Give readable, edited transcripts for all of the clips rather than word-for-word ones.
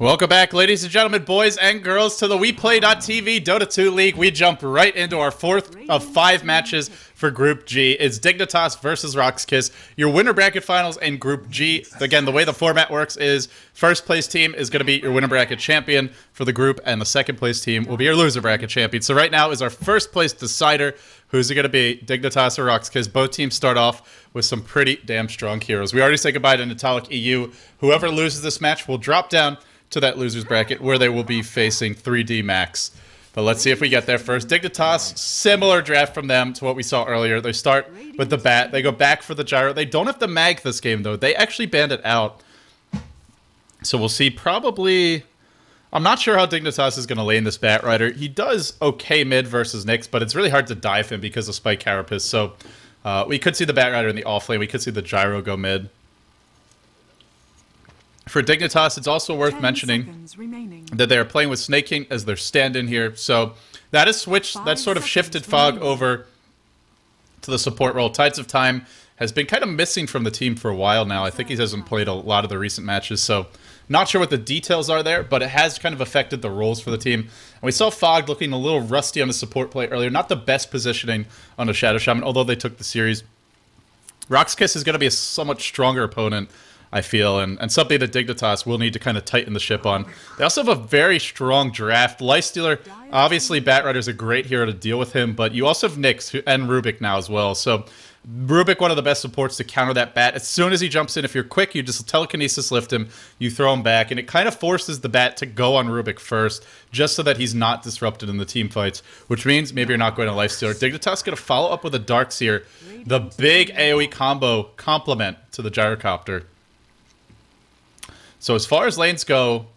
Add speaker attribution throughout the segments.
Speaker 1: Welcome back, ladies and gentlemen, boys and girls, to the WePlay.tv Dota 2 League. We jump right into our fourth of 5 matches for Group G. It's Dignitas versus RoX.KIS, your winner bracket finals in Group G. Again, the way the format works is first place team is going to be your winner bracket champion for the group, and the second place team will be your loser bracket champion. So right now is our first place decider. Who's it going to be, Dignitas or RoX.KIS? Both teams start off with some pretty damn strong heroes. We already say goodbye to Natalic EU. Whoever loses this match will drop down to that loser's bracket where they will be facing 3D Max. But let's see if we get there first. Dignitas, similar draft from them to what we saw earlier. They start with the bat. They go back for the gyro. They don't have the mag this game, though. They actually banned it out. So we'll see probably... I'm not sure how Dignitas is going to lane this Bat Rider. He does okay mid versus Nyx, but it's really hard to dive him because of Spike Carapace. So we could see the Bat Rider in the off lane. We could see the gyro go mid. For Dignitas, it's also worth mentioning that they are playing with Snake King as their stand-in here. So that is switched, that sort of shifted Fog over to the support role. Tides of Time has been kind of missing from the team for a while now. I think he hasn't played a lot of the recent matches, so not sure what the details are there, but it has kind of affected the roles for the team. And we saw Fog looking a little rusty on the support play earlier. Not the best positioning on the Shadow Shaman, although they took the series. RoX.KIS is going to be a somewhat stronger opponent, I feel, and something that Dignitas will need to kind of tighten the ship on. They also have a very strong draft. Lifestealer, obviously Bat Rider's a great hero to deal with him, but you also have Nyx and Rubik now as well. So Rubik, one of the best supports to counter that Bat. As soon as he jumps in, if you're quick, you just telekinesis lift him, you throw him back, and it kind of forces the Bat to go on Rubik first, just so that he's not disrupted in the team fights, which means maybe you're not going to Lifestealer. Dignitas going to follow up with a Darkseer, the big AoE combo complement to the Gyrocopter. So as far as lanes go,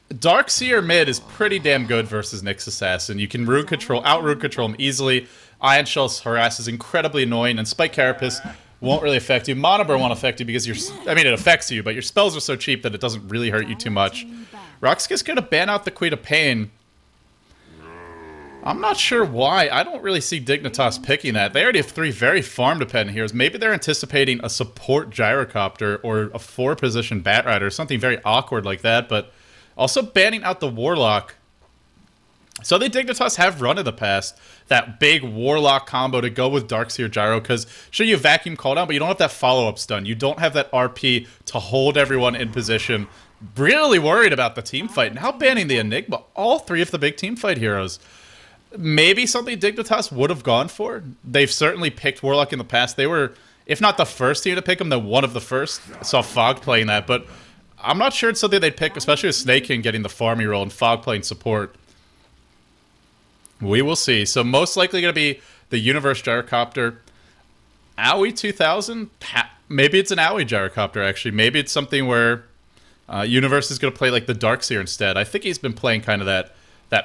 Speaker 1: Darkseer mid is pretty damn good versus Nyx Assassin. You can out-rune control him easily. Ion Shells harass is incredibly annoying, and Spike Carapace won't really affect you. Monoburn won't affect you because I mean, it affects you, but your spells are so cheap that it doesn't really hurt you too much. RoX.KIS going to ban out the Queen of Pain. I'm not sure why. I don't really see Dignitas picking that. They already have 3 very farm-dependent heroes. Maybe they're anticipating a support Gyrocopter or a 4-position Bat Rider, something very awkward like that, but also banning out the Warlock. So the Dignitas have run in the past that big Warlock combo to go with Darkseer Gyro, because sure, you vacuum cooldown, but you don't have that follow-up stun. You don't have that RP to hold everyone in position. Really worried about the team fight. Now banning the Enigma, all 3 of the big team fight heroes. Maybe something Dignitas would have gone for. They've certainly picked Warlock in the past. They were, if not the first team to pick him, then one of the first. I saw Fog playing that, but I'm not sure it's something they'd pick, especially with Snake King getting the farming role and Fog playing support. We will see. So most likely going to be the Universe Gyrocopter. AOE 2000? Maybe it's an AOE Gyrocopter, actually. Maybe it's something where Universe is going to play like the Darkseer instead. I think he's been playing kind of that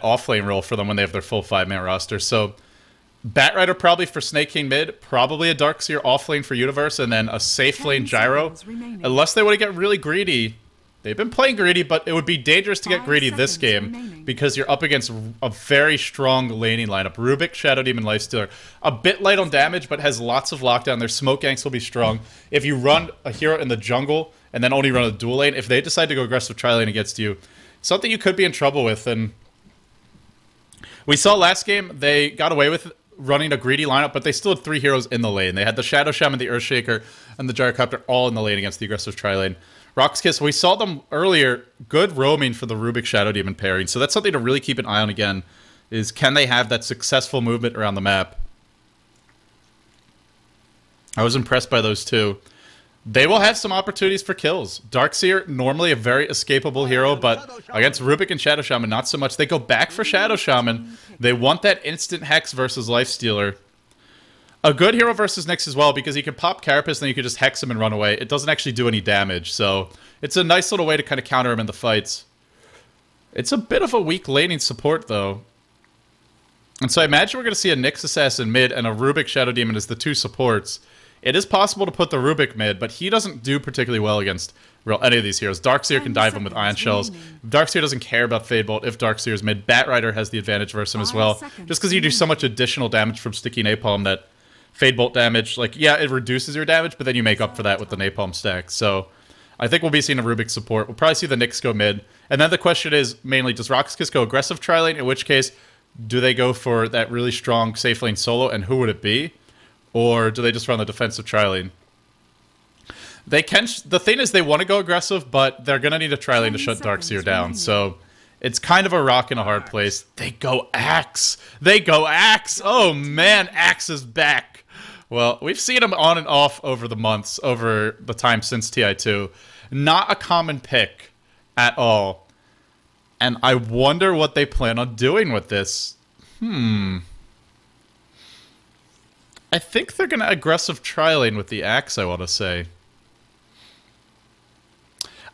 Speaker 1: off-lane role for them when they have their full 5-man roster. So Bat Rider probably for Snake King mid, probably a Darkseer off-lane for Universe, and then a safe lane Gyro. Unless they want to get really greedy. They've been playing greedy, but it would be dangerous to get greedy this game because you're up against a very strong laning lineup. Rubik, Shadow Demon, Lifestealer. A bit light on damage, but has lots of lockdown. Their smoke ganks will be strong. If you run a hero in the jungle and then only run a dual lane, if they decide to go aggressive tri-lane against you, something you could be in trouble with. And we saw last game, they got away with running a greedy lineup, but they still had 3 heroes in the lane. They had the Shadow Shaman, the Earthshaker, and the Gyrocopter all in the lane against the aggressive tri-lane. RoX.KIS, we saw them earlier, good roaming for the Rubik Shadow Demon pairing, so that's something to really keep an eye on again, is can they have that successful movement around the map? I was impressed by those 2. They will have some opportunities for kills. Darkseer, normally a very escapable hero, but against Rubik and Shadow Shaman, not so much. They go back for Shadow Shaman. They want that instant Hex versus Lifestealer. A good hero versus Nyx as well, because you can pop Carapace, then you can just Hex him and run away. It doesn't actually do any damage, so it's a nice little way to kind of counter him in the fights. It's a bit of a weak laning support, though. And so I imagine we're going to see a Nyx Assassin mid and a Rubik Shadow Demon as the 2 supports. It is possible to put the Rubik mid, but he doesn't do particularly well against any of these heroes. Darkseer can dive him with Ion Shells. Darkseer doesn't care about Fade Bolt if Darkseer is mid. Bat Rider has the advantage versus him as well, just because you do so much additional damage from Sticky Napalm that Fade Bolt damage, like, yeah, it reduces your damage, but then you make up for that with the Napalm stack. So I think we'll be seeing a Rubik support. We'll probably see the Nyx go mid, And then the question is mainly, does RoX.KIS go aggressive tri-lane? In which case, do they go for that really strong safe lane solo, and who would it be? Or do they just run the defensive tri-lane? They can. The thing is, they want to go aggressive, but they're going to need a tri-lane to shut Darkseer down. So it's kind of a rock in a hard place. They go Axe. They go Axe. Oh, man, Axe is back. Well, we've seen him on and off over the months, over the time since TI2. Not a common pick at all. And I wonder what they plan on doing with this. I think they're going to aggressive tri-lane with the Axe, I want to say.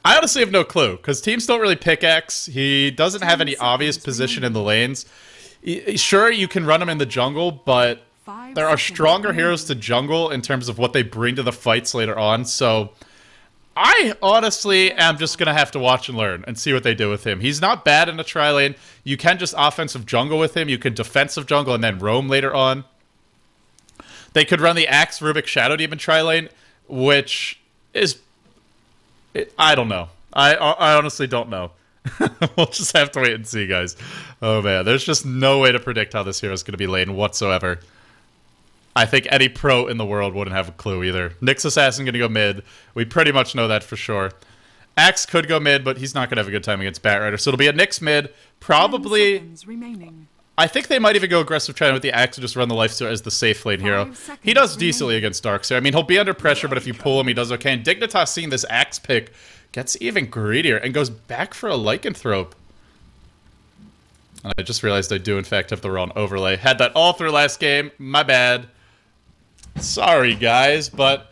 Speaker 1: I honestly have no clue, because teams don't really pick X. He doesn't have any obvious position in the lanes. Sure, you can run him in the jungle, but there are stronger heroes to jungle in terms of what they bring to the fights later on, so I honestly am just going to have to watch and learn and see what they do with him. He's not bad in a tri-lane. You can just offensive jungle with him. You can defensive jungle and then roam later on. They could run the Axe Rubik Shadow Demon tri-lane, which is... I don't know. I honestly don't know. We'll just have to wait and see, guys. Oh, man. There's just no way to predict how this hero is going to be lane whatsoever. I think any pro in the world wouldn't have a clue either. Nyx Assassin going to go mid. We pretty much know that for sure. Axe could go mid, but he's not going to have a good time against Batrider. So it'll be a Nyx mid. Probably... I think they might even go aggressive trying with the Axe and just run the Lifesteal as the safe lane hero. He does decently against Darkseer. I mean, he'll be under pressure, but if you pull him, he does okay. And Dignitas, seeing this Axe pick, gets even greedier and goes back for a Lycanthrope. And I just realized I do, in fact, have the wrong overlay. Had that all through last game. My bad. Sorry, guys, but...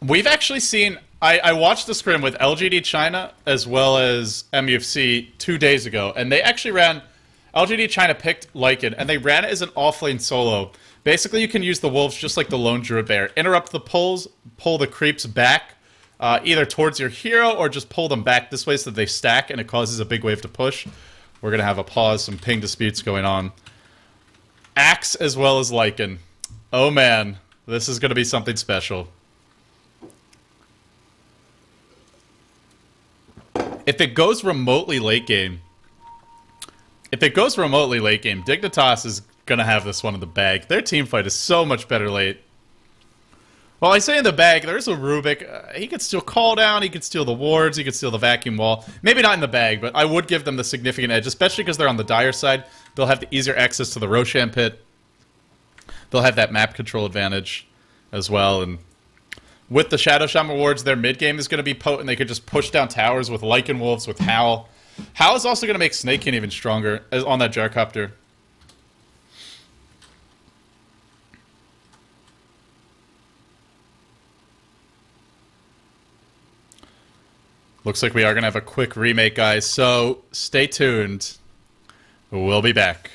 Speaker 1: We've actually seen... I watched the scrim with LGD China as well as MUFC 2 days ago, and they actually ran... LGD China picked Lycan, and they ran it as an offlane solo. Basically, you can use the wolves just like the lone druid bear. Interrupt the pulls, pull the creeps back, either towards your hero or just pull them back this way so that they stack and it causes a big wave to push. We're going to have a pause, some ping disputes going on. Axe as well as Lycan. Oh man, this is going to be something special. If it goes remotely late game, Dignitas is going to have this one in the bag. Their team fight is so much better late. Well, I say in the bag, there's a Rubik. He could steal Call Down, he could steal the wards, he could steal the Vacuum Wall. Maybe not in the bag, but I would give them the significant edge, especially because they're on the Dire side. They'll have the easier access to the Roshan Pit. They'll have that map control advantage as well, and... with the Shadow Shaman wards, their mid-game is going to be potent. They could just push down towers with Lycan Wolves, with Howl. Howl is also going to make Snakekin even stronger on that Gyrocopter. Looks like we are going to have a quick remake, guys, so stay tuned. We'll be back.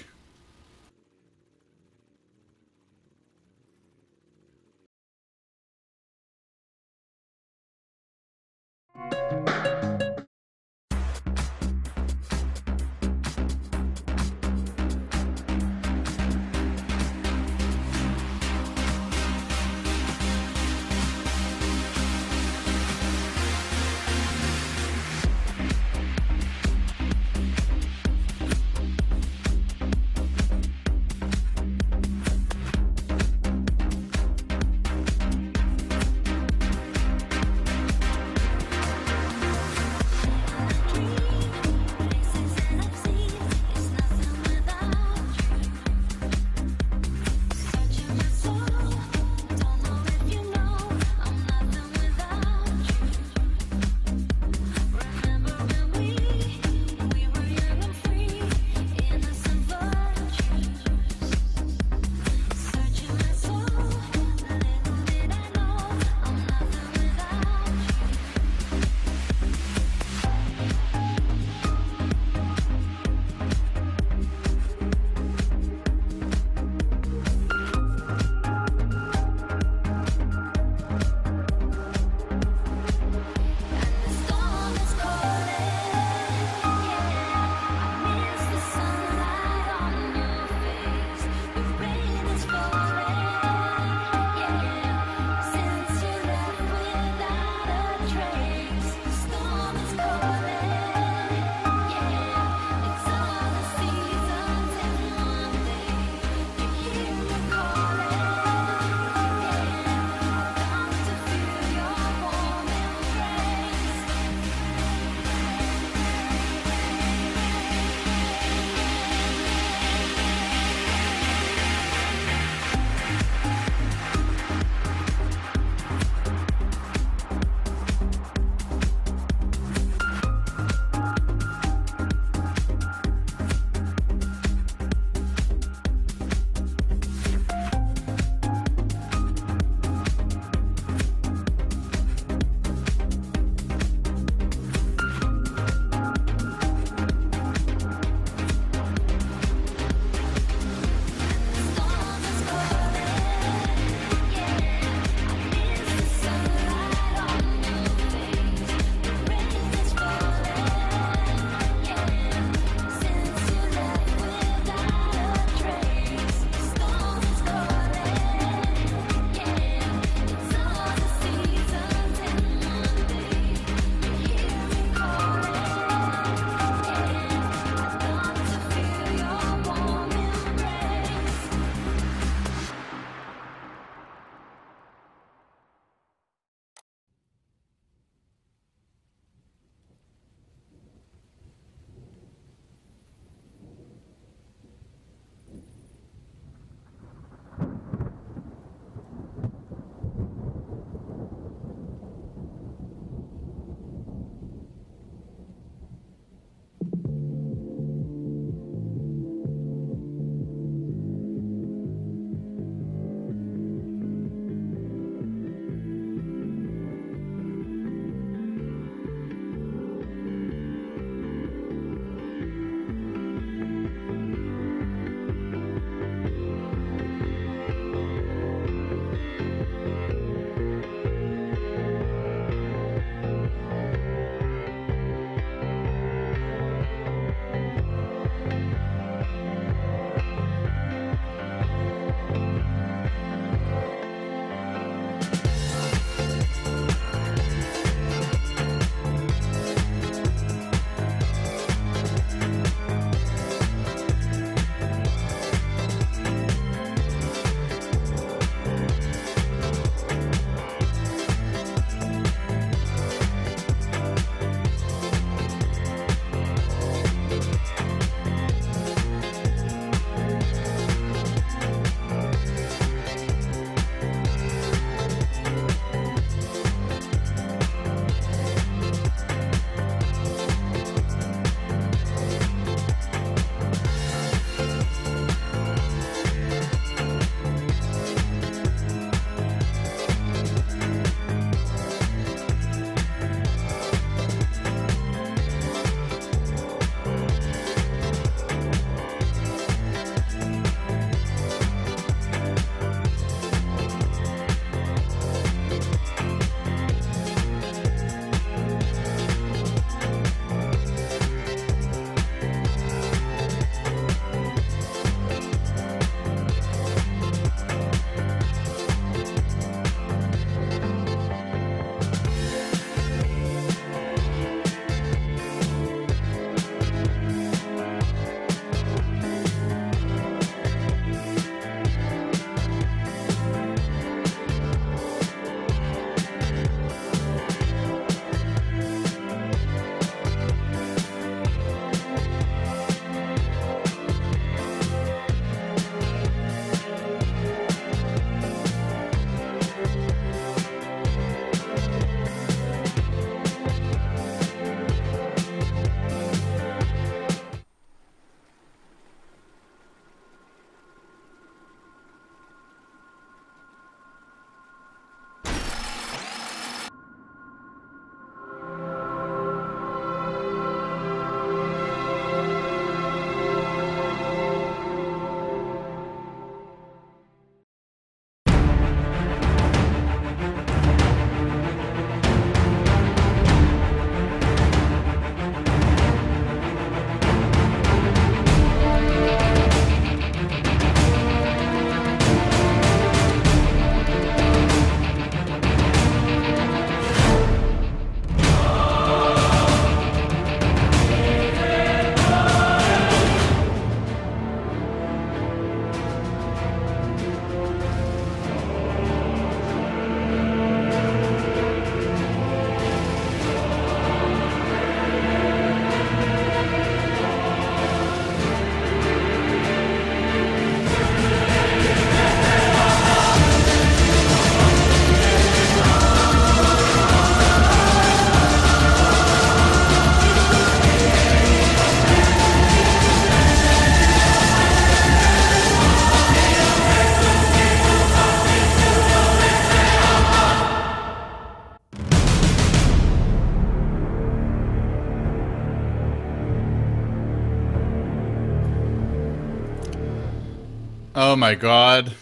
Speaker 1: my god.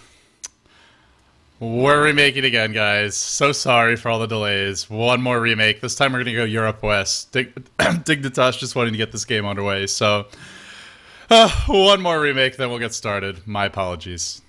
Speaker 1: We're remaking again, guys. So sorry for all the delays. One more remake. This time we're going to go Europe West. Dignitas just wanting to get this game underway. So, one more remake, then we'll get started. My apologies.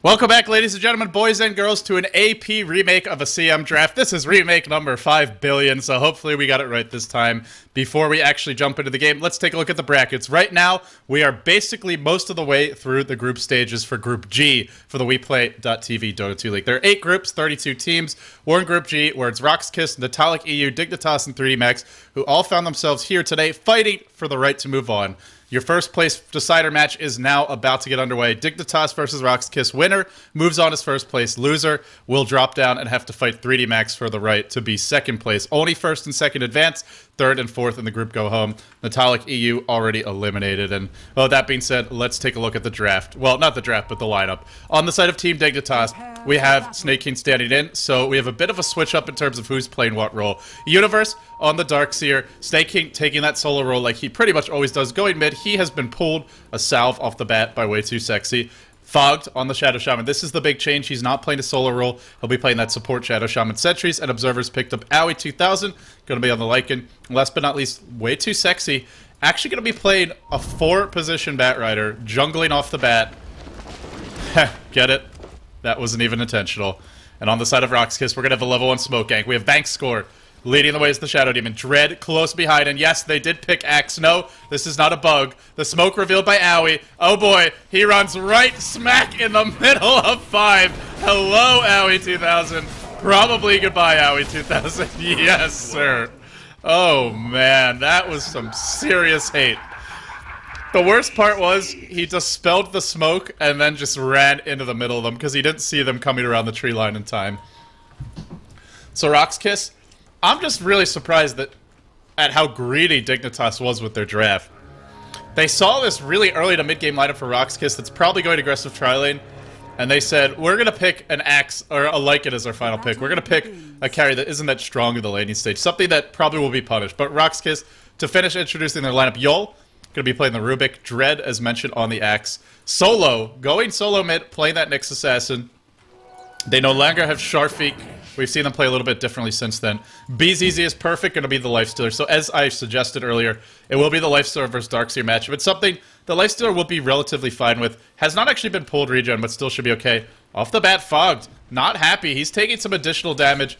Speaker 1: Welcome back, ladies and gentlemen, boys and girls, to an AP remake of a CM draft. This is remake number 5 billion, so hopefully we got it right this time. Before we actually jump into the game, let's take a look at the brackets. Right now, we are basically most of the way through the group stages for Group G for the WePlay.tv Dota 2 League. There are 8 groups, 32 teams. We're in Group G, where it's RoX.KIS, Natalic EU, Dignitas, and 3D Max, who all found themselves here today fighting for the right to move on. Your first place decider match is now about to get underway. Dignitas versus RoX.KIS. Winner moves on as first place. Loser will drop down and have to fight 3D Max for the right to be second place. Only first and second advance. Third and fourth in the group go home. Natalic EU already eliminated. And well, that being said, let's take a look at the draft. Well, not the draft, but the lineup. On the side of Team Dignitas, we have Snake King standing in. So we have a bit of a switch up in terms of who's playing what role. Universe on the Darkseer. Snake King taking that solo role like he pretty much always does. Going mid, he has been pulled a salve off the bat by Way Too Sexy. Fogged on the Shadow Shaman. This is the big change. He's not playing a solo role. He'll be playing that support Shadow Shaman Sentries, and Observers picked up Owie 2000. Going to be on the Lycan. Last but not least, Way Too Sexy. Actually going to be playing a 4-position Batrider, jungling off the bat. Get it? That wasn't even intentional. And on the side of RoX.KIS, we're going to have a level 1 smoke gank. We have Bank Score. Leading the way is the Shadow Demon. Dread close behind, and yes, they did pick Axe. No, this is not a bug. The smoke revealed by Owie. Oh boy, he runs right smack in the middle of 5. Hello, Owie 2000. Probably goodbye, Owie 2000. Yes, sir. Oh man, that was some serious hate. The worst part was he dispelled the smoke and then just ran into the middle of them because he didn't see them coming around the tree line in time. So RoX.KIS, I'm just really surprised at how greedy Dignitas was with their draft. They saw this really early to mid-game lineup for RoX.KIS that's probably going aggressive tri-lane, and they said, we're going to pick an Axe, or a Lycan as our final pick. We're going to pick a carry that isn't that strong in the laning stage, something that probably will be punished. But RoX.KIS, to finish introducing their lineup, Yol, going to be playing the Rubik, Dread, as mentioned, on the Axe. Solo, going solo mid, playing that Nyx Assassin. They no longer have Sharfik. We've seen them play a little bit differently since then. BZZ is perfect, going to be the Lifestealer. So as I suggested earlier, it will be the Lifestealer versus Darkseer matchup. It's something the Lifestealer will be relatively fine with. Has not actually been pulled regen, but still should be okay. Off the bat, Fogged. Not happy. He's taking some additional damage.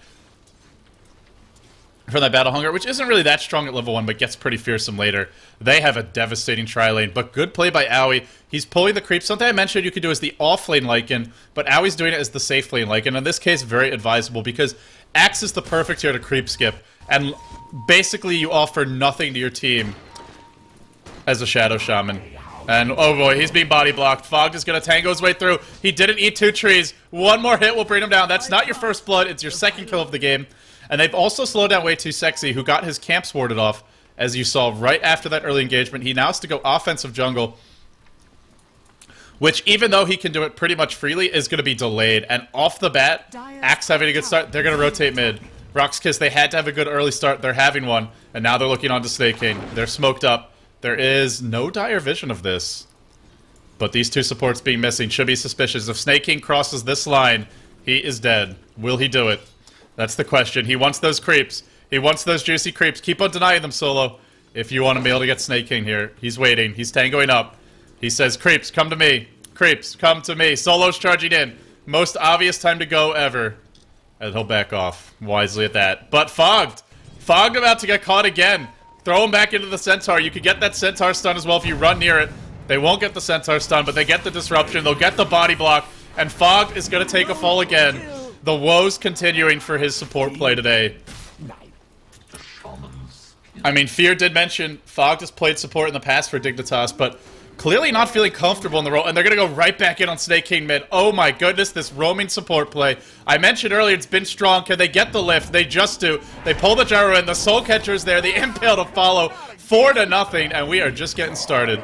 Speaker 1: for that Battle Hunger, which isn't really that strong at level 1, but gets pretty fearsome later. They have a devastating tri-lane, but good play by Aoi. He's pulling the creep. Something I mentioned you could do as the off-lane Lycan, but Aoi's doing it as the safe lane Lycan. In this case, very advisable, because Axe is the perfect here to creep skip, and basically you offer nothing to your team as a Shadow Shaman. And, oh boy, he's being body blocked. Fogged is going to tango his way through. He didn't eat 2 trees. One more hit will bring him down. That's not your first blood. It's your second kill of the game. And they've also slowed down Way Too Sexy, who got his camps warded off, as you saw right after that early engagement. He now has to go offensive jungle, which, even though he can do it pretty much freely, is going to be delayed. And off the bat, Axe having a good start. They're going to rotate mid. RoX.KIS, they had to have a good early start. They're having one. And now they're looking on to Snake King. They're smoked up. There is no dire vision of this. But these 2 supports being missing should be suspicious. If Snake King crosses this line, he is dead. Will he do it? That's the question. He wants those creeps. He wants those juicy creeps. Keep on denying them, Solo. If you want to be able to get Snake King here. He's waiting. He's tangoing up. He says, creeps, come to me. Creeps, come to me. Solo's charging in. Most obvious time to go ever. And he'll back off wisely at that. But Fogged. Fogged about to get caught again. Throw him back into the Centaur. You could get that Centaur stun as well if you run near it. They won't get the Centaur stun, but they get the disruption. They'll get the body block. And Fogged is going to take a fall again. The woes continuing for his support play today. I mean, Fear did mention Fogged has played support in the past for Dignitas, but clearly not feeling comfortable in the role, and they're going to go right back in on Snake King mid. Oh my goodness, this roaming support play. I mentioned earlier it's been strong. Can they get the lift? They just do. They pull the gyro in. The Soul Catcher's there. The Impale to follow. 4-0, and we are just getting started.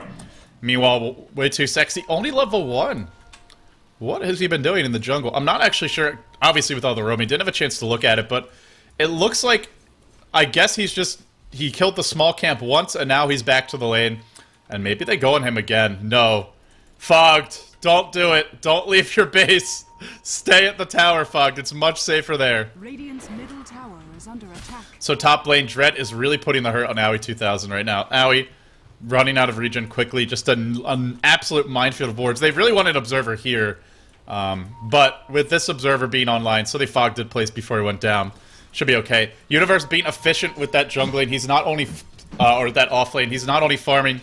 Speaker 1: Meanwhile, Way Too Sexy, only level 1. What has he been doing in the jungle? I'm not actually sure. Obviously, with all the roaming, didn't have a chance to look at it, but it looks like, I guess he killed the small camp once, and now he's back to the lane. And maybe they go on him again. No. Fogged, don't do it. Don't leave your base. Stay at the tower, Fogged. It's much safer there.
Speaker 2: Radiant's middle tower is under attack.
Speaker 1: So top lane, Dread is really putting the hurt on Aoi 2000 right now. Aoi running out of regen quickly. Just an absolute minefield of boards. They really wanted Observer here. But with this Observer being online, so they fogged it place before he went down. Should be okay. Universe being efficient with that jungling. He's not only, or that off lane, he's not only farming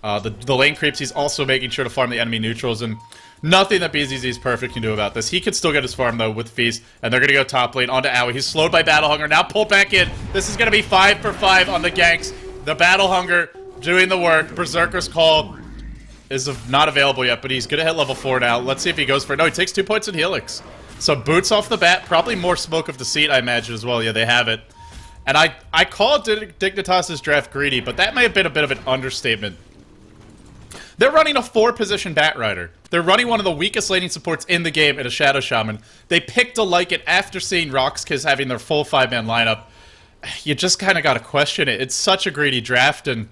Speaker 1: the lane creeps, he's also making sure to farm the enemy neutrals, and nothing that BZZ's perfect can do about this. He can still get his farm, though, with Feast, and they're going to go top lane onto Aoi. He's slowed by Battle Hunger, now pulled back in. This is going to be 5 for 5 on the ganks. The Battle Hunger doing the work. Berserker's Call is not available yet, but he's going to hit level 4 now. Let's see if he goes for it. No, he takes 2 points in Helix. So boots off the bat, probably more Smoke of Deceit, I imagine, as well. Yeah, they have it. And I called Dignitas' draft greedy, but that may have been a bit of an understatement. They're running a 4-position Batrider. They're running one of the weakest laning supports in the game at a Shadow Shaman. They picked a Lycan after seeing RoX.KIS having their full 5-man lineup. You just kind of got to question it. It's such a greedy draft, and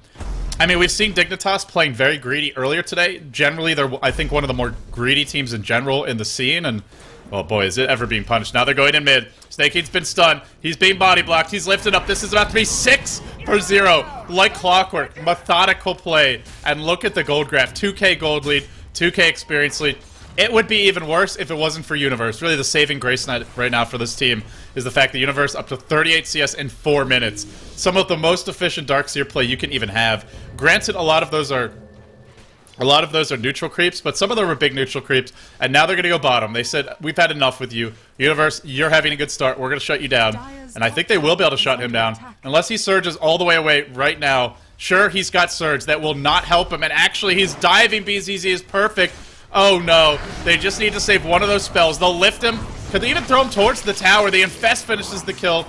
Speaker 1: I mean, we've seen Dignitas playing very greedy earlier today. Generally, they're, I think, one of the more greedy teams in general in the scene, and oh boy, is it ever being punished. Now they're going in mid. Snake King's been stunned. He's being body blocked. He's lifted up. This is about to be 6 for 0. Like clockwork. Methodical play. And look at the gold graph. 2k gold lead. 2k experience lead. It would be even worse if it wasn't for Universe. Really, the saving grace right now for this team is the fact that Universe up to 38 CS in 4 minutes. Some of the most efficient Darkseer play you can even have. Granted, a lot of those are neutral creeps, but some of them are big neutral creeps, and now they're going to go bottom. They said, we've had enough with you. Universe, you're having a good start. We're going to shut you down. And I think they will be able to shut him down. Unless he surges all the way away right now. Sure, he's got surge. That will not help him. And actually, he's diving. BZZ is perfect. Oh, no. They just need to save one of those spells. They'll lift him. Could they even throw him towards the tower? The Infest finishes the kill.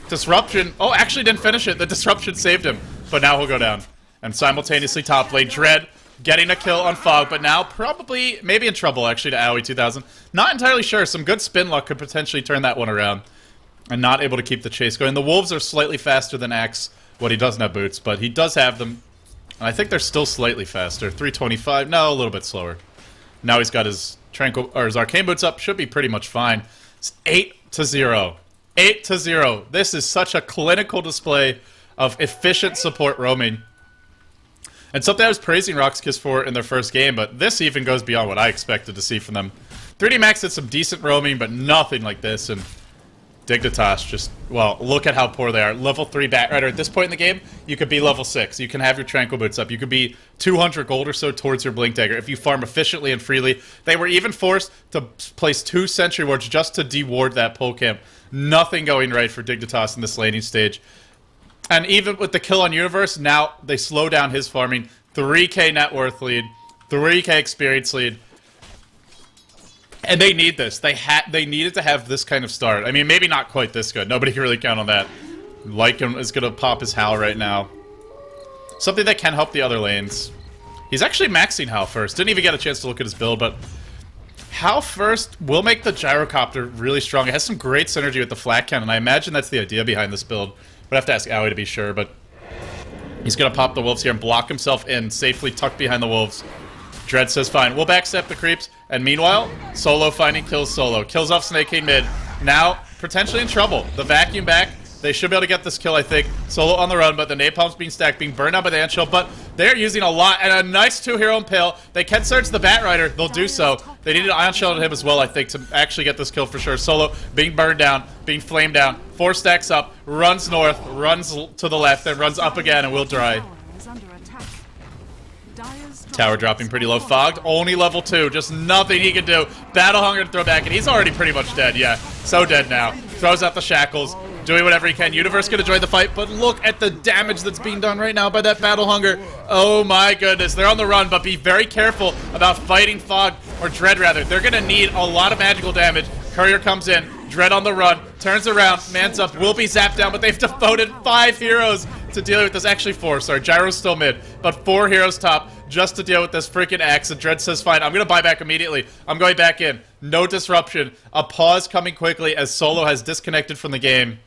Speaker 1: Disruption. Oh, actually didn't finish it. The Disruption saved him. But now he'll go down. And simultaneously top lane. Dread getting a kill on Fog, but now probably, maybe in trouble, actually, to Aoi 2000. Not entirely sure. Some good spin luck could potentially turn that one around. And not able to keep the chase going. The Wolves are slightly faster than Axe. Well, he doesn't have boots, but he does have them. And I think they're still slightly faster. 325. No, a little bit slower. Now he's got his his Arcane Boots up. Should be pretty much fine. It's 8-0. 8-0. This is such a clinical display of efficient support roaming. And something I was praising RoX.KIS for in their first game, but this even goes beyond what I expected to see from them. 3D Max did some decent roaming, but nothing like this. And Dignitas just, well, look at how poor they are. Level 3 Batrider. At this point in the game, you could be level 6. You can have your Tranquil Boots up. You could be 200 gold or so towards your Blink Dagger if you farm efficiently and freely. They were even forced to place 2 Sentry Wards just to deward that pole camp. Nothing going right for Dignitas in this laning stage. And even with the kill on Universe, now they slow down his farming. 3k net worth lead, 3k experience lead. And they need this. They needed to have this kind of start. I mean, maybe not quite this good. Nobody can really count on that. Lycan is going to pop his Howl right now. Something that can help the other lanes. He's actually maxing Howl first. Didn't even get a chance to look at his build, but Howl first will make the Gyrocopter really strong. It has some great synergy with the flat cannon. I imagine that's the idea behind this build. Would have to ask Aoi to be sure, but he's going to pop the Wolves here and block himself in, safely tucked behind the Wolves. Dread says, fine, we'll backstep the creeps. And meanwhile, Solo finding kills Solo. Kills off Snake King mid. Now, potentially in trouble. The vacuum back. They should be able to get this kill, I think. Solo on the run, but the napalm's being stacked, being burned out by the Ant Shield. But they're using a lot, and a nice 2-hero impale. They can search the Batrider. They'll do so. They need an Ion Shield on him as well, I think, to actually get this kill for sure. Solo being burned down, being flamed down. 4 stacks up, runs north, runs to the left, then runs up again, and will dry. Tower dropping pretty low. Fogged, only level 2. Just nothing he can do. Battle Hunger to throw back, and he's already pretty much dead, yeah. So dead now. Throws out the shackles. Doing whatever he can. Universe gonna join the fight, but look at the damage that's being done right now by that Battle Hunger. Oh my goodness. They're on the run, but be very careful about fighting Fog, or Dread rather. They're gonna need a lot of magical damage. Courier comes in. Dread on the run. Turns around. Man's up. Will be zapped down, but they've devoted 5 heroes to deal with this. Actually 4, sorry. Gyro's still mid, but 4 heroes top just to deal with this freaking axe. And Dread says, fine, I'm gonna buy back immediately. I'm going back in. No disruption. A pause coming quickly as Solo has disconnected from the game.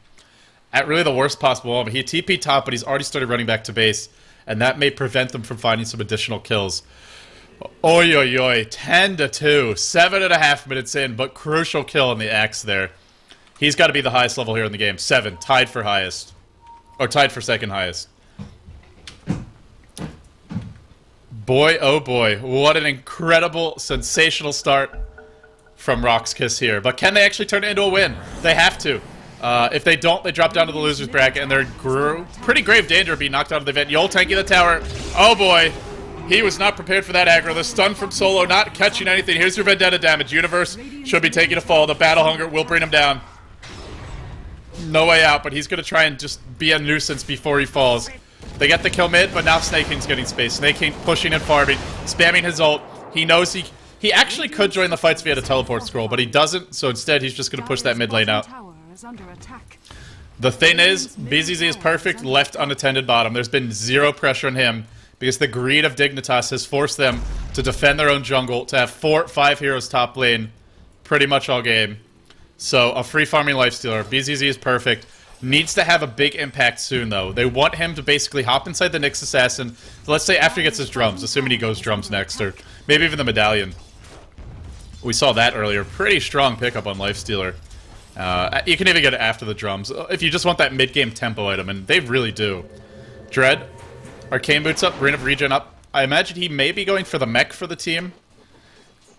Speaker 1: At really the worst possible moment. He TP top, but he's already started running back to base. And that may prevent them from finding some additional kills. Oi, oi, oi. 10-2. 7.5 minutes in, but crucial kill on the axe there. He's got to be the highest level here in the game. 7. Tied for highest. Or tied for second highest. Boy, oh boy. What an incredible, sensational start from RoX.KIS here. But can they actually turn it into a win? They have to. If they don't, they drop down to the losers bracket, and they're pretty grave danger of being knocked out of the event. Yol tanking the tower. Oh boy. He was not prepared for that aggro. The stun from Solo not catching anything. Here's your Vendetta damage. Universe should be taking a fall. The Battle Hunger will bring him down. No way out, but he's going to try and just be a nuisance before he falls. They get the kill mid, but now Snake King's getting space. Snake King pushing and farming, spamming his ult. He knows he actually could join the fights via the teleport scroll, but he doesn't, so instead he's just going to push that mid lane out. The thing is, BZZ is perfect, left unattended bottom. There's been 0 pressure on him, because the greed of Dignitas has forced them to defend their own jungle, to have 4-5 heroes top lane pretty much all game. So, a free farming lifestealer. BZZ is perfect. Needs to have a big impact soon, though. They want him to basically hop inside the Nyx Assassin, let's say after he gets his drums, assuming he goes drums next, or maybe even the medallion. We saw that earlier. Pretty strong pickup on lifestealer. You can even get it after the drums, if you just want that mid-game tempo item, and they really do. Dread. Arcane Boots up, Ring of Regen up. I imagine he may be going for the mech for the team.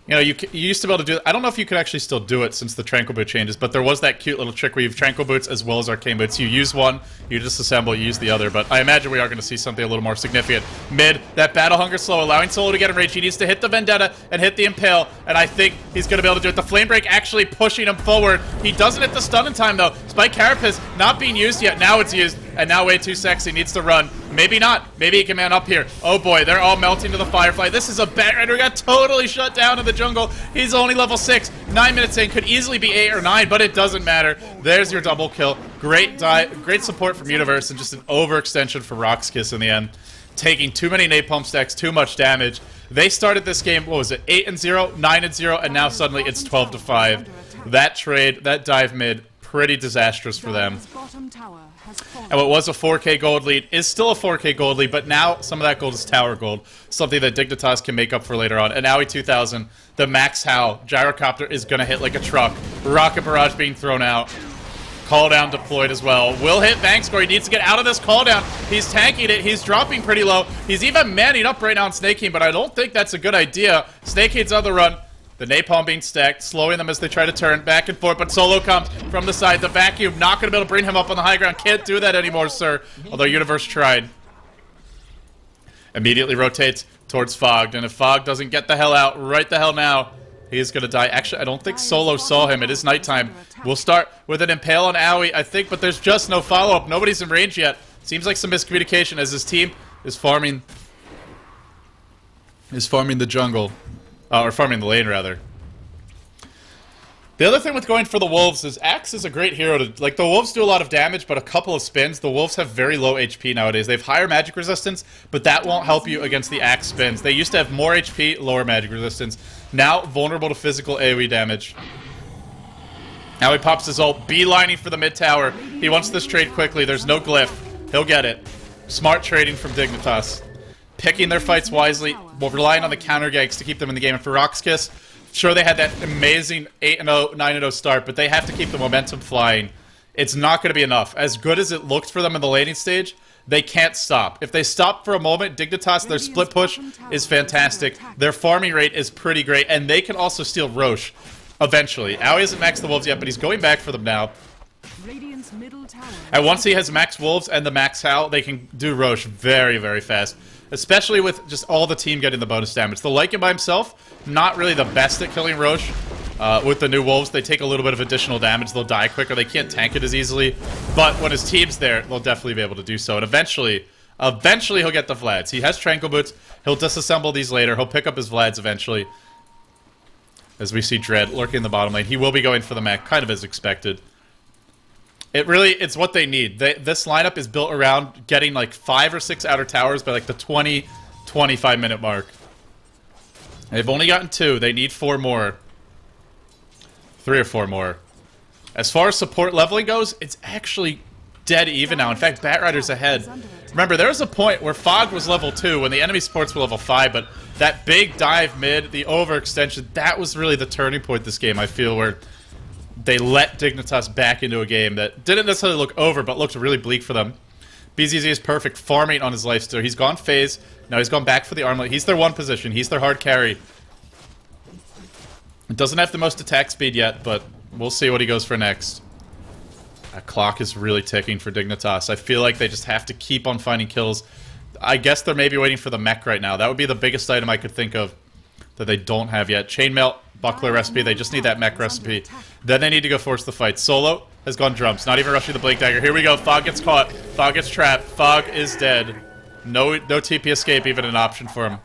Speaker 1: You know, you used to be able to do that. I don't know if you could actually still do it since the Tranquil Boot changes, but there was that cute little trick where you have Tranquil Boots as well as Arcane Boots. You use one, you disassemble, you use the other, but I imagine we are going to see something a little more significant. Mid, that Battle Hunger slow, allowing Solo to get enraged. He needs to hit the Vendetta and hit the Impale, and I think he's going to be able to do it. The Flame Break actually pushing him forward. He doesn't hit the stun in time, though. Spike Carapace not being used yet. Now it's used, and now way too sexy. Needs to run. Maybe not. Maybe he can man up here. Oh boy, they're all melting to the Firefly. This is a Batrider. Got totally shut down in the jungle. He's only level 6. 9 minutes in. Could easily be 8 or 9, but it doesn't matter. There's your double kill. Great great support from Universe, and just an overextension for RoX.KIS in the end. Taking too many napalm stacks, too much damage. They started this game, what was it, 8-0, 9-0, and now suddenly it's 12-5. That trade, that dive mid, pretty disastrous for them. And what was a 4k gold lead is still a 4k gold lead, but now some of that gold is tower gold, something that Dignitas can make up for later on. And Aoi 2000, the max Howl, Gyrocopter is going to hit like a truck. Rocket Barrage being thrown out. Call down deployed as well. Will hit bank score. He needs to get out of this call down. He's tanking it. He's dropping pretty low. He's even manning up right now on Snake King, but I don't think that's a good idea. Snake King's on the run. The napalm being stacked, slowing them as they try to turn back and forth, but Solo comes from the side. The vacuum, not going to be able to bring him up on the high ground. Can't do that anymore, sir. Although Universe tried. Immediately rotates towards Fogged, and if Fogged doesn't get the hell out right the hell now, he's going to die. Actually, I don't think Solo saw him. It is nighttime. We'll start with an Impale on Aoi, I think, but there's just no follow-up. Nobody's in range yet. Seems like some miscommunication as his team is farming the jungle. Or farming the lane, rather. The other thing with going for the Wolves is Axe is a great hero to... Like, the Wolves do a lot of damage, but a couple of spins. The Wolves have very low HP nowadays. They have higher magic resistance, but that won't help you against the Axe spins. They used to have more HP, lower magic resistance. Now, vulnerable to physical AoE damage. Now he pops his ult, beelining for the mid tower. He wants this trade quickly. There's no glyph. He'll get it. Smart trading from Dignitas. Picking their fights wisely, while relying on the counter ganks to keep them in the game. And for RoX.KIS, sure, they had that amazing 8-0, 9-0 start, but they have to keep the momentum flying. It's not going to be enough. As good as it looked for them in the laning stage, they can't stop. If they stop for a moment, Dignitas, their split push is fantastic. Their farming rate is pretty great, and they can also steal Roche eventually. Aoi hasn't maxed the Wolves yet, but he's going back for them now. And once he has max Wolves and the max Hal, they can do Roche very, very fast. Especially with just all the team getting the bonus damage. The Lycan by himself, not really the best at killing Roche. With the new Wolves, they take a little bit of additional damage. They'll die quicker. They can't tank it as easily. But when his team's there, they'll definitely be able to do so. And eventually he'll get the Vlads. He has Tranquil Boots. He'll disassemble these later. He'll pick up his Vlads eventually. As we see Dread lurking in the bottom lane. He will be going for the mech, kind of as expected. It's what they need. This lineup is built around getting like 5 or 6 outer towers by like the 20-25 minute mark. They've only gotten 2. They need 4 more. 3 or 4 more. As far as support leveling goes, it's actually dead even now. In fact, Batrider's ahead. Remember, there was a point where Fog was level 2 when the enemy supports were level 5, but that big dive mid, the overextension, that was really the turning point this game, I feel, where they let Dignitas back into a game that didn't necessarily look over, but looked really bleak for them. BZZ is perfect, farming on his lifesteal. He's gone phase. Now he's gone back for the armlet. He's their one position. He's their hard carry. Doesn't have the most attack speed yet, but we'll see what he goes for next. That clock is really ticking for Dignitas. I feel like they just have to keep on finding kills. I guess they're maybe waiting for the mech right now. That would be the biggest item I could think of that they don't have yet. Chainmail, Buckler recipe. They just need that mech recipe. Then they need to go force the fight. Solo has gone drums. Not even rushing the Blink Dagger. Here we go. Fog gets caught. Fog gets trapped. Fog is dead. No TP escape even an option for him.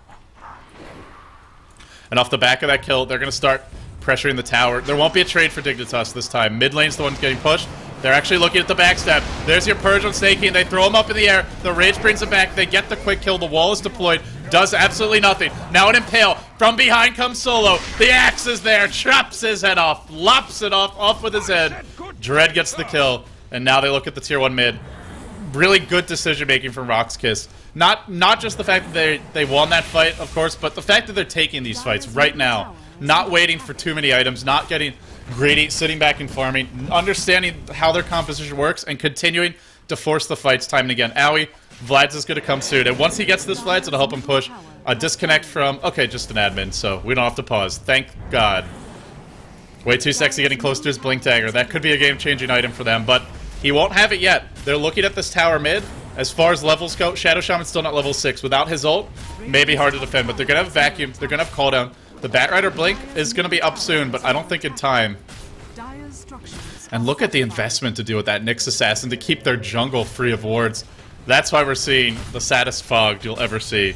Speaker 1: And off the back of that kill, they're going to start pressuring the tower. There won't be a trade for Dignitas this time. Mid lane's the one getting pushed. They're actually looking at the backstab. There's your Purge on Snakey, and they throw him up in the air. The Rage brings him back. They get the quick kill. The wall is deployed. Does absolutely nothing. Now an Impale. From behind comes Solo. The axe is there. Chops his head off. Lops it off with his head. Dread gets the kill. And now they look at the tier 1 mid. Really good decision making from RoX.KIS. Not just the fact that they won that fight, of course, but the fact that they're taking these fights right now. Not waiting for too many items. Not getting greedy, sitting back and farming. Understanding how their composition works and continuing to force the fights time and again. Aoi, Vlad's is going to come soon. And once he gets this Vlad's, it'll help him push. A disconnect from... Okay, just an admin, so we don't have to pause. Thank God. Way too sexy getting close to his Blink Dagger. That could be a game-changing item for them, but he won't have it yet. They're looking at this tower mid. As far as levels go, Shadow Shaman's still not level 6. Without his ult, maybe hard to defend, but they're going to have Vacuum. They're going to have Cooldown. The Batrider Blink is going to be up soon, but I don't think in time. And look at the investment to deal with that Nyx Assassin to keep their jungle free of wards. That's why we're seeing the saddest Fog you'll ever see.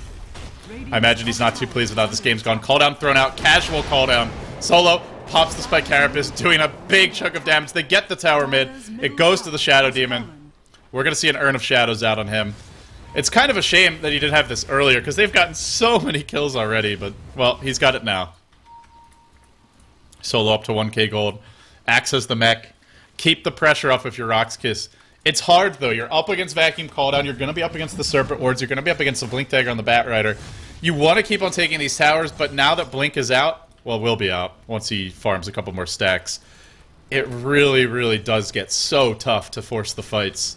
Speaker 1: I imagine he's not too pleased with how this game's gone. Cooldown thrown out. Casual cooldown. Solo pops the Spike Carapace, doing a big chunk of damage. They get the tower mid. It goes to the Shadow Demon. We're going to see an Urn of Shadows out on him. It's kind of a shame that he didn't have this earlier, because they've gotten so many kills already, but, well, he's got it now. Solo up to 1k gold. Axe has the mech. Keep the pressure off if you're RoX.KIS. It's hard, though. You're up against Vacuum Cooldown. You're going to be up against the Serpent Wards. You're going to be up against the Blink Dagger on the Batrider. You want to keep on taking these towers, but now that Blink is out, well, will be out once he farms a couple more stacks. It really, really does get so tough to force the fights.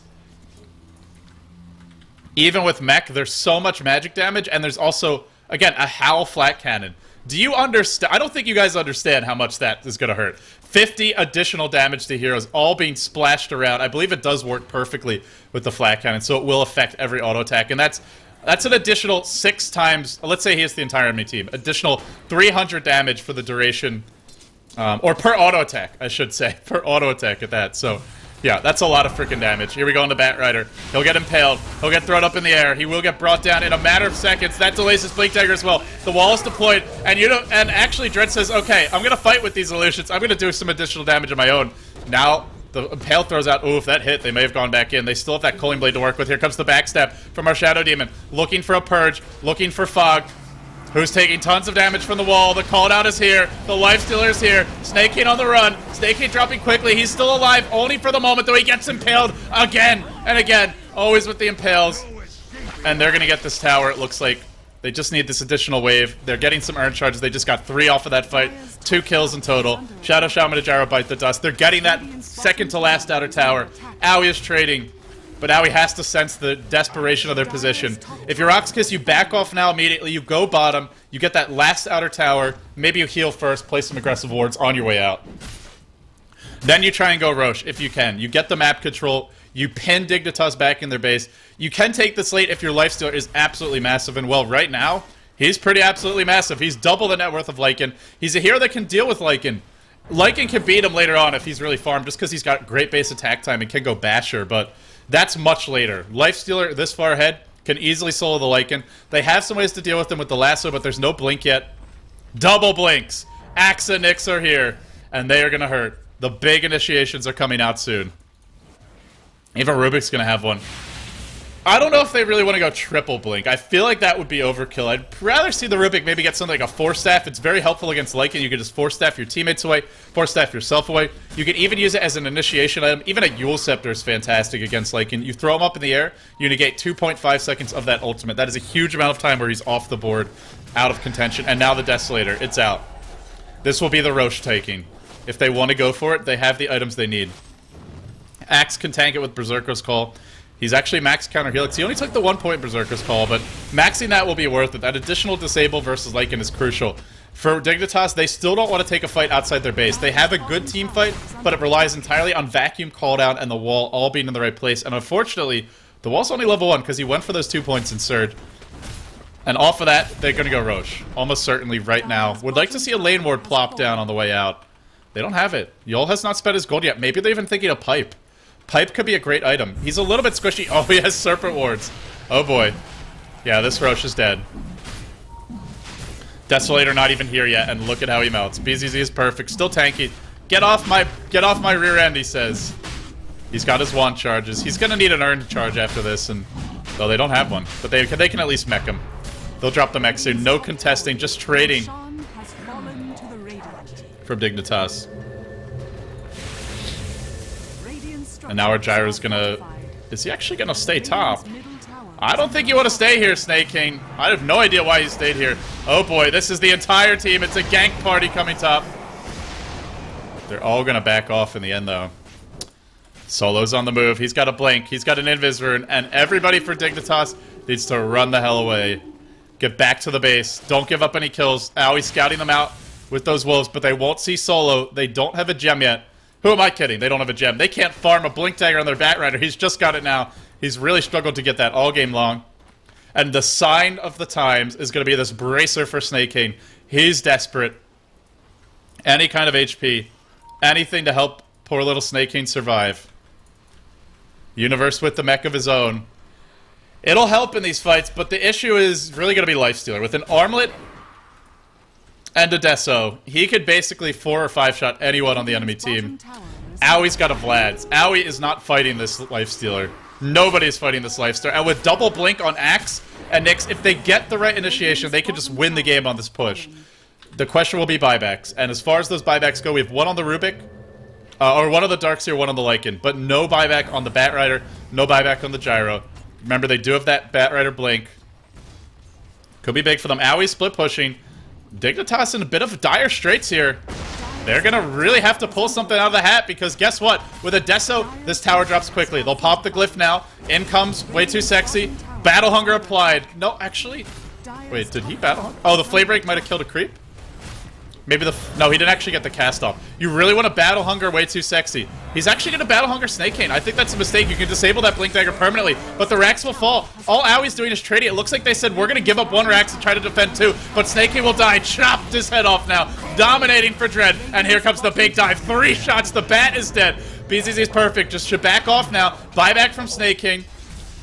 Speaker 1: Even with mech, there's so much magic damage, and there's also, again, a Howl flat cannon. Do you understand? I don't think you guys understand how much that is going to hurt. 50 additional damage to heroes, all being splashed around. I believe it does work perfectly with the flat cannon, so it will affect every auto attack. And that's an additional 6 times, let's say he hits the entire enemy team, additional 300 damage for the duration, or per auto attack, I should say, per auto attack at that. So, yeah, that's a lot of freaking damage. Here we go on the Batrider. He'll get impaled. He'll get thrown up in the air. He will get brought down in a matter of seconds. That delays his Blink Dagger as well. The wall is deployed, and and actually Dread says, okay, I'm gonna fight with these illusions. I'm gonna do some additional damage of my own. Now the impale throws out. Ooh, if that hit, they may have gone back in. They still have that Culling Blade to work with. Here comes the backstab from our Shadow Demon, looking for a purge, looking for fog. Who's taking tons of damage from the wall. The call out is here. The Lifestealer is here. Snake King on the run. Snake King dropping quickly. He's still alive only for the moment, though he gets impaled again and again. Always with the impales. And they're going to get this tower, it looks like. They just need this additional wave. They're getting some earn charges. They just got 3 off of that fight. 2 kills in total. Shadow Shaman and Gyro bite the dust. They're getting that second to last outer tower. Aoi is trading. But Aoi has to sense the desperation of their position. If you're RoX.KIS, you back off now immediately. You go bottom. You get that last outer tower. Maybe you heal first, play some aggressive wards on your way out. Then you try and go Roche if you can. You get the map control. You pin Dignitas back in their base. You can take this late if your Lifestealer is absolutely massive. And, well, right now, he's pretty absolutely massive. He's double the net worth of Lycan. He's a hero that can deal with Lycan. Lycan can beat him later on if he's really farmed, just because he's got great base attack time and can go Basher, but that's much later. Lifestealer this far ahead can easily solo the Lycan. They have some ways to deal with them with the lasso, but there's no blink yet. Double blinks. Axa Nyx are here, and they are going to hurt. The big initiations are coming out soon. Even Rubik's going to have one. I don't know if they really want to go triple blink. I feel like that would be overkill. I'd rather see the Rubik maybe get something like a 4-staff. It's very helpful against Lycan. You can just 4-staff your teammates away, 4-staff yourself away. You can even use it as an initiation item. Even a Yule Scepter is fantastic against Lycan. You throw him up in the air, you negate 2.5 seconds of that ultimate. That is a huge amount of time where he's off the board, out of contention. And now the Desolator. It's out. This will be the Roche taking. If they want to go for it, they have the items they need. Axe can tank it with Berserker's Call. He's actually max counter helix. He only took the 1-point Berserker's Call, but maxing that will be worth it. That additional disable versus Lycan is crucial. For Dignitas, they still don't want to take a fight outside their base. They have a good team fight, but it relies entirely on vacuum, call down, and the wall all being in the right place. And unfortunately, the wall's only level 1 because he went for those 2 points in Surge. And off of that, they're going to go Roche. Almost certainly right now. Would like to see a lane ward plop down on the way out. They don't have it. Yol has not spent his gold yet. Maybe they're even thinking of Pipe. Pipe could be a great item. He's a little bit squishy. Oh, he has Serpent Wards. Oh, boy. Yeah, this Roche is dead. Desolator not even here yet, and look at how he melts. BZZ is perfect. Still tanky. Get off my rear end, he says. He's got his wand charges. He's going to need an earned charge after this, and though they don't have one. But they can at least mech him. They'll drop the mech soon. No contesting, just trading from Dignitas. And now our Gyro's gonna... Is he actually gonna stay top? I don't think you want to stay here, Snake King. I have no idea why he stayed here. Oh boy, this is the entire team. It's a gank party coming top. They're all gonna back off in the end, though. Solo's on the move. He's got a blink. He's got an Invis rune. And everybody for Dignitas needs to run the hell away. Get back to the base. Don't give up any kills. Aoi's scouting them out with those wolves, but they won't see Solo. They don't have a gem yet. Who am I kidding? They don't have a gem. They can't farm a Blink Dagger on their Batrider. He's just got it now. He's really struggled to get that all game long. And the sign of the times is going to be this bracer for Snake King. He's desperate. Any kind of HP. Anything to help poor little Snake King survive. Universe with the mech of his own. It'll help in these fights, but the issue is really going to be Lifestealer. With an Armlet and a Deso, he could basically 4 or 5 shot anyone on the enemy team. Aoi's got a Vlad's. Aoi is not fighting this Lifestealer. Nobody's fighting this Lifestealer. And with double blink on Axe and Nyx, if they get the right initiation, they could just win the game on this push. The question will be buybacks. And as far as those buybacks go, we have one on the Rubik, or one on the Darkseer, one on the Lycan. But no buyback on the Batrider, no buyback on the Gyro. Remember, they do have that Batrider blink. Could be big for them. Aoi's split pushing. Dignitas in a bit of dire straits here. They're going to really have to pull something out of the hat because guess what? With a Deso, this tower drops quickly. They'll pop the glyph now. In comes Way Too Sexy. Battle Hunger applied. No, actually... Wait, did he Battle Hunger? Oh, the Flame Break might have killed a creep? Maybe the... No, he didn't actually get the cast off. You really want to Battle Hunger way too sexy. He's actually going to Battle Hunger Snake Cane. I think that's a mistake. You can disable that Blink Dagger permanently, but the Rax will fall. All Owie's doing is trading. It looks like they said, we're going to give up 1 Rax and try to defend 2, but Snake Cane will die. Chopped his head off now. Dominating for Dread, and here comes the big dive. 3 shots. The bat is dead. BZZ is perfect. Just should back off now. Buyback from Snake King.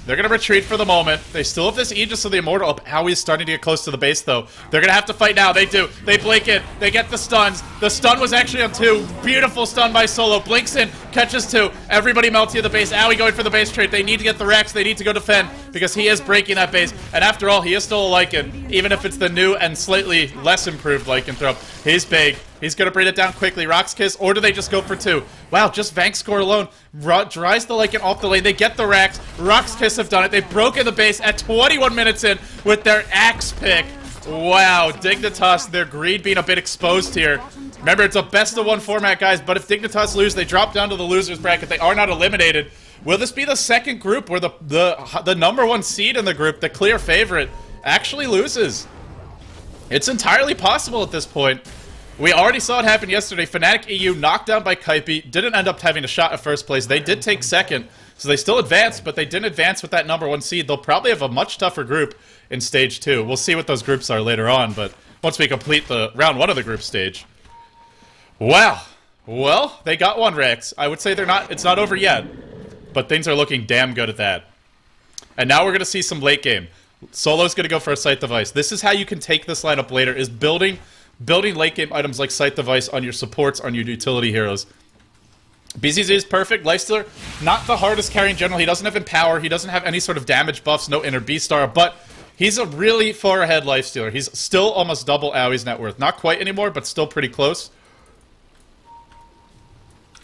Speaker 1: They're going to retreat for the moment. They still have this Aegis of the Immortal up. Howie's starting to get close to the base, though. They're going to have to fight now. They do. They blink in. They get the stuns. The stun was actually on 2. Beautiful stun by Solo. Blinks in. Catches 2. Everybody melting at the base. Owie going for the base trade. They need to get the Rex. They need to go defend because he is breaking that base. And after all, he is still a Lycan. Even if it's the new and slightly less improved Lycanthrope. He's big. He's going to bring it down quickly. RoX.KIS, or do they just go for 2? Wow, just Vank score alone. Dries the Lycan off the lane. They get the Rax. RoX.KIS have done it. They've broken the base at 21 minutes in with their Axe pick. Wow, Dignitas, their greed being a bit exposed here. Remember, it's a best-of-1 format, guys, but if Dignitas lose, they drop down to the losers bracket. They are not eliminated. Will this be the second group where the #1 seed in the group, the clear favorite, actually loses? It's entirely possible at this point. We already saw it happen yesterday. Fnatic EU knocked down by Kaipi, didn't end up having a shot at first place. They did take second, so they still advanced, but they didn't advance with that #1 seed. They'll probably have a much tougher group in Stage 2. We'll see what those groups are later on, but once we complete the round 1 of the group stage. Wow. Well, they got 1 Rex. I would say it's not over yet, but things are looking damn good at that. And now we're going to see some late game. Solo's going to go for a Sight Device. This is how you can take this lineup later, is building late game items like Sight Device on your supports, on your utility heroes. BZZ is perfect. Lifestealer, not the hardest carry in general. He doesn't have Empower. He doesn't have any sort of damage buffs, no inner B-Star, but he's a really far ahead Lifestealer. He's still almost double Owie's net worth. Not quite anymore, but still pretty close.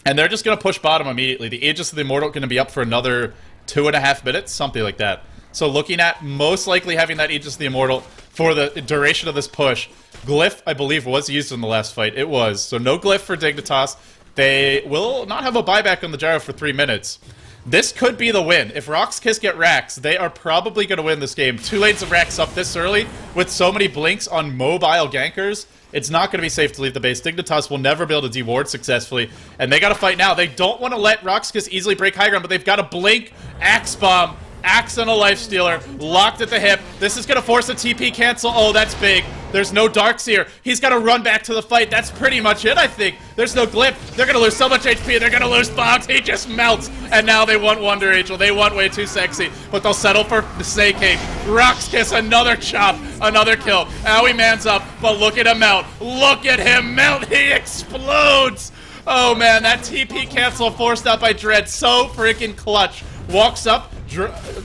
Speaker 1: And they're just going to push bottom immediately. The Aegis of the Immortal going to be up for another 2.5 minutes, something like that. So looking at most likely having that Aegis of the Immortal for the duration of this push. Glyph, I believe, was used in the last fight. It was. So no Glyph for Dignitas. They will not have a buyback on the gyro for 3 minutes. This could be the win. If RoX.KIS get Rax, they are probably going to win this game. 2 lanes of Rax up this early with so many blinks on mobile gankers. It's not going to be safe to leave the base. Dignitas will never be able to de-ward successfully. And they got to fight now. They don't want to let RoX.KIS easily break high ground, but they've got to blink, Axe Bomb, Axe on a Lifestealer, locked at the hip. This is going to force a TP cancel. Oh, that's big. There's no Darks here. He's got to run back to the fight. That's pretty much it, I think. There's no Glyph. They're going to lose so much HP. They're going to lose Fox. He just melts. And now they want Wonder Angel. They want way too sexy. But they'll settle for the Snake King. RoX.KIS, another chop. Another kill. Owie man's up. But look at him melt. Look at him melt. He explodes. Oh, man. That TP cancel forced out by Dread. So freaking clutch. Walks up.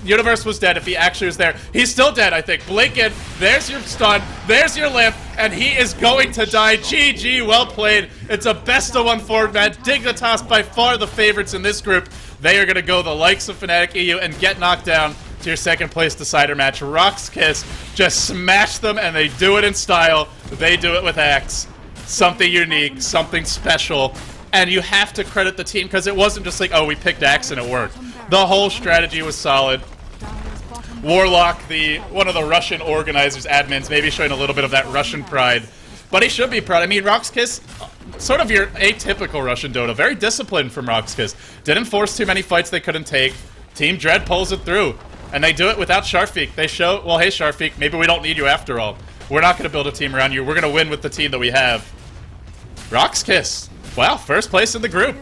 Speaker 1: Universe was dead if he actually was there. He's still dead, I think. Blink in. There's your stun. There's your lift. And he is going to die. GG. Well played. It's a best-of-1 format. Dignitas by far the favorites in this group. They are going to go the likes of Fnatic EU and get knocked down to your second place decider match. RoX.KIS just smash them, and they do it in style. They do it with Axe. Something unique. Something special. And you have to credit the team because it wasn't just like, oh, we picked Axe and it worked. The whole strategy was solid. Warlock, one of the Russian organizers, admins, maybe showing a little bit of that Russian pride. But he should be proud. I mean, RoX.KIS, sort of your atypical Russian Dota. Very disciplined from RoX.KIS. Didn't force too many fights they couldn't take. Team Dread pulls it through. And they do it without Sharfik. They show, well, hey, Sharfik, maybe we don't need you after all. We're not going to build a team around you. We're going to win with the team that we have. RoX.KIS. Wow, first place in the group.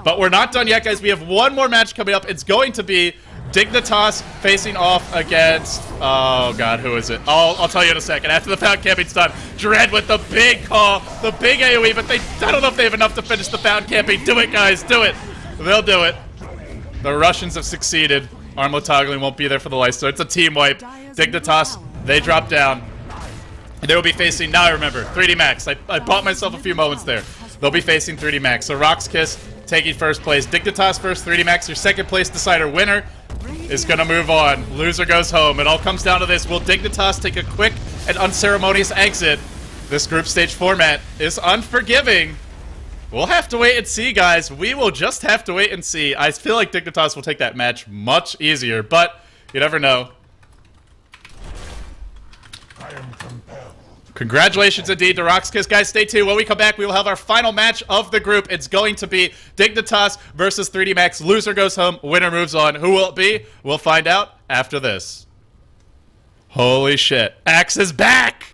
Speaker 1: But we're not done yet, guys. We have one more match coming up. It's going to be Dignitas facing off against... Oh, God, who is it? I'll tell you in a second. After the fountain camping's done. Dread with the big call, the big AoE, but I don't know if they have enough to finish the fountain camping. Do it, guys. Do it. They'll do it. The Russians have succeeded. Armlo toggling won't be there for the life, so it's a team wipe. Dignitas, they drop down. They will be facing... Now I remember. 3D Max. I bought myself a few moments there. They'll be facing 3D Max. So RoX.KIS taking first place. Dignitas first, 3D Max, your second place decider. Winner is going to move on. Loser goes home. It all comes down to this. Will Dignitas take a quick and unceremonious exit? This group stage format is unforgiving. We'll have to wait and see, guys. We will just have to wait and see. I feel like Dignitas will take that match much easier, but you never know.
Speaker 3: I am compelled.
Speaker 1: Congratulations indeed to RoX.KIS. Guys, stay tuned. When we come back, we will have our final match of the group. It's going to be Dignitas versus 3D Max. Loser goes home, winner moves on. Who will it be? We'll find out after this. Holy shit. Axe is back!